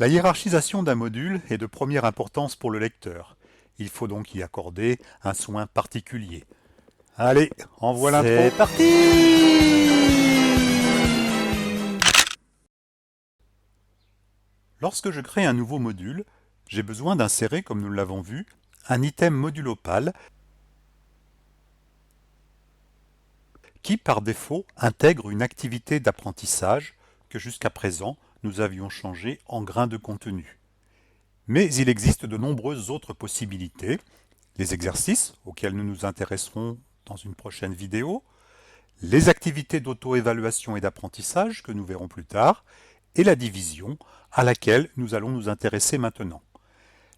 La hiérarchisation d'un module est de première importance pour le lecteur. Il faut donc y accorder un soin particulier. Allez, envoie l'intro. C'est parti! Lorsque je crée un nouveau module, j'ai besoin d'insérer, comme nous l'avons vu, un item modulopal qui, par défaut, intègre une activité d'apprentissage que jusqu'à présent nous avions changé en grain de contenu. Mais il existe de nombreuses autres possibilités, les exercices auxquels nous nous intéresserons dans une prochaine vidéo, les activités d'auto-évaluation et d'apprentissage que nous verrons plus tard, et la division à laquelle nous allons nous intéresser maintenant.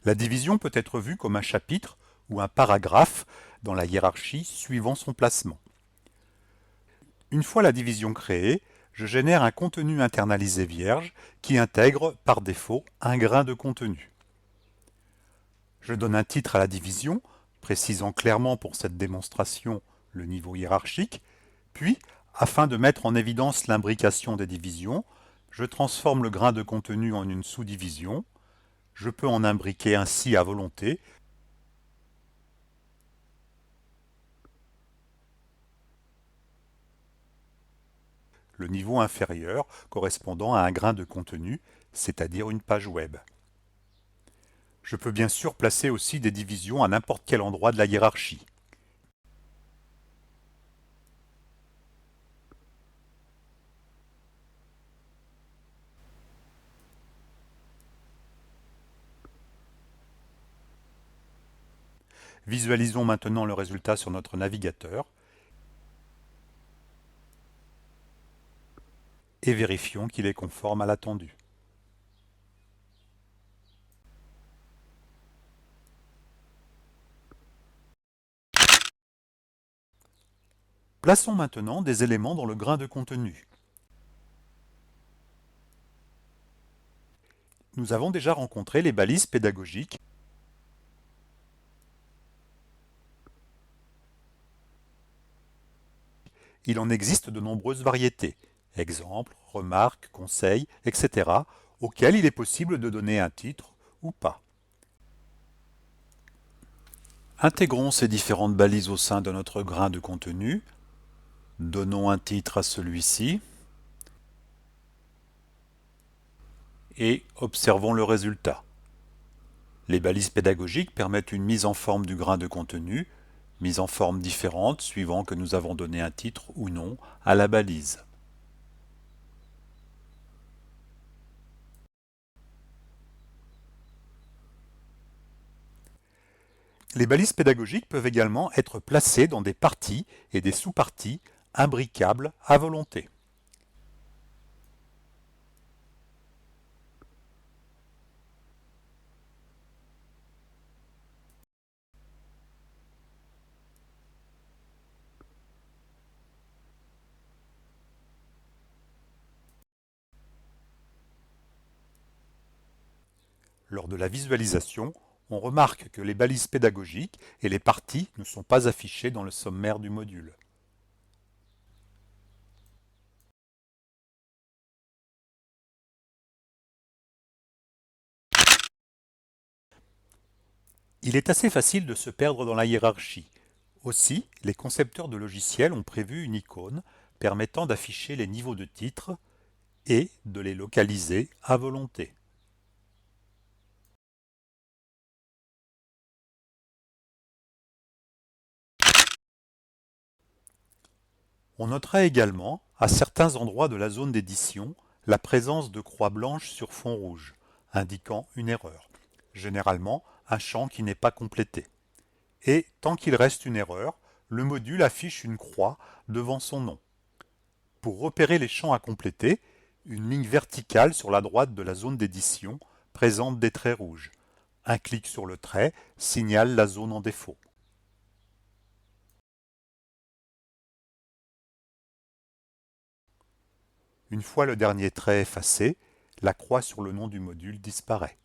La division peut être vue comme un chapitre ou un paragraphe dans la hiérarchie suivant son placement. Une fois la division créée, je génère un contenu internalisé vierge qui intègre par défaut un grain de contenu. Je donne un titre à la division, précisant clairement pour cette démonstration le niveau hiérarchique, puis, afin de mettre en évidence l'imbrication des divisions, je transforme le grain de contenu en une sous-division. Je peux en imbriquer ainsi à volonté. Le niveau inférieur correspondant à un grain de contenu, c'est-à-dire une page web. Je peux bien sûr placer aussi des divisions à n'importe quel endroit de la hiérarchie. Visualisons maintenant le résultat sur notre navigateur et vérifions qu'il est conforme à l'attendu. Plaçons maintenant des éléments dans le grain de contenu. Nous avons déjà rencontré les balises pédagogiques. Il en existe de nombreuses variétés, exemples, remarques, conseils, etc., auxquels il est possible de donner un titre ou pas. Intégrons ces différentes balises au sein de notre grain de contenu. Donnons un titre à celui-ci et observons le résultat. Les balises pédagogiques permettent une mise en forme du grain de contenu, mise en forme différente suivant que nous avons donné un titre ou non à la balise. Les balises pédagogiques peuvent également être placées dans des parties et des sous-parties imbricables à volonté. Lors de la visualisation, on remarque que les balises pédagogiques et les parties ne sont pas affichées dans le sommaire du module. Il est assez facile de se perdre dans la hiérarchie. Aussi, les concepteurs de logiciels ont prévu une icône permettant d'afficher les niveaux de titres et de les localiser à volonté. On notera également, à certains endroits de la zone d'édition, la présence de croix blanches sur fond rouge, indiquant une erreur, généralement un champ qui n'est pas complété. Et tant qu'il reste une erreur, le module affiche une croix devant son nom. Pour repérer les champs à compléter, une ligne verticale sur la droite de la zone d'édition présente des traits rouges. Un clic sur le trait signale la zone en défaut. Une fois le dernier trait effacé, la croix sur le nom du module disparaît.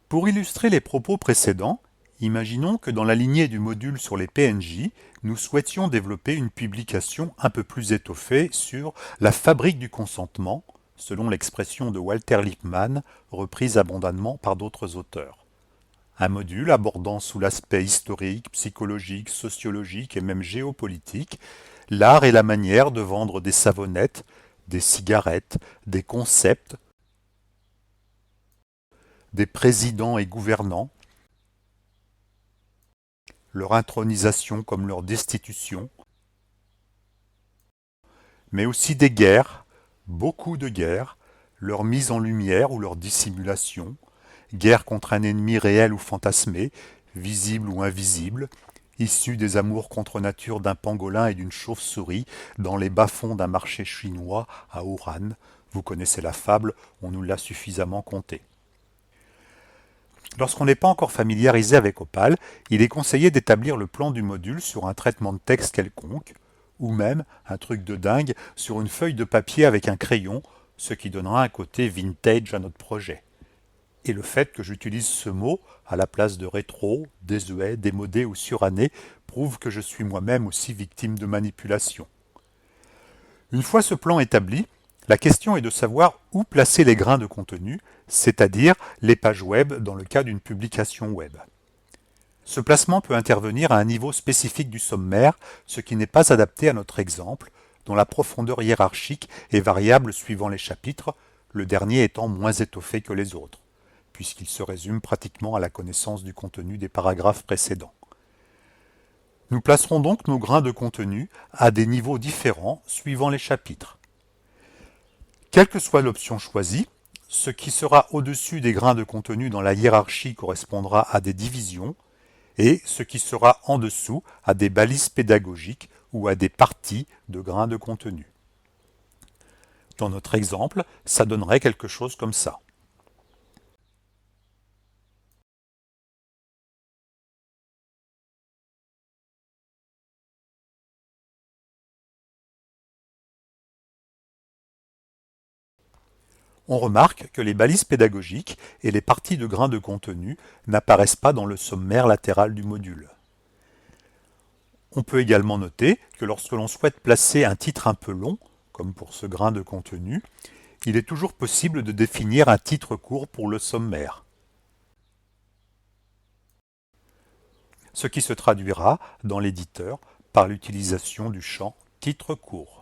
Pour illustrer les propos précédents, Imaginons que dans la lignée du module sur les PNJ, nous souhaitions développer une publication un peu plus étoffée sur la fabrique du consentement, selon l'expression de Walter Lippmann, reprise abondamment par d'autres auteurs. Un module abordant sous l'aspect historique, psychologique, sociologique et même géopolitique l'art et la manière de vendre des savonnettes, des cigarettes, des concepts, des présidents et gouvernants, leur intronisation comme leur destitution, mais aussi des guerres, beaucoup de guerres, leur mise en lumière ou leur dissimulation, guerre contre un ennemi réel ou fantasmé, visible ou invisible, issu des amours contre nature d'un pangolin et d'une chauve-souris dans les bas-fonds d'un marché chinois à Wuhan. Vous connaissez la fable, on nous l'a suffisamment contée. Lorsqu'on n'est pas encore familiarisé avec Opal, il est conseillé d'établir le plan du module sur un traitement de texte quelconque, ou même, un truc de dingue, sur une feuille de papier avec un crayon, ce qui donnera un côté vintage à notre projet. Et le fait que j'utilise ce mot à la place de rétro, désuet, démodé ou suranné prouve que je suis moi-même aussi victime de manipulation. Une fois ce plan établi, la question est de savoir où placer les grains de contenu, c'est-à-dire les pages web dans le cas d'une publication web. Ce placement peut intervenir à un niveau spécifique du sommaire, ce qui n'est pas adapté à notre exemple, dont la profondeur hiérarchique est variable suivant les chapitres, le dernier étant moins étoffé que les autres, puisqu'il se résume pratiquement à la connaissance du contenu des paragraphes précédents. Nous placerons donc nos grains de contenu à des niveaux différents suivant les chapitres. Quelle que soit l'option choisie, ce qui sera au-dessus des grains de contenu dans la hiérarchie correspondra à des divisions, et ce qui sera en dessous à des balises pédagogiques ou à des parties de grains de contenu. Dans notre exemple, ça donnerait quelque chose comme ça. On remarque que les balises pédagogiques et les parties de grains de contenu n'apparaissent pas dans le sommaire latéral du module. On peut également noter que lorsque l'on souhaite placer un titre un peu long, comme pour ce grain de contenu, il est toujours possible de définir un titre court pour le sommaire, ce qui se traduira dans l'éditeur par l'utilisation du champ titre court.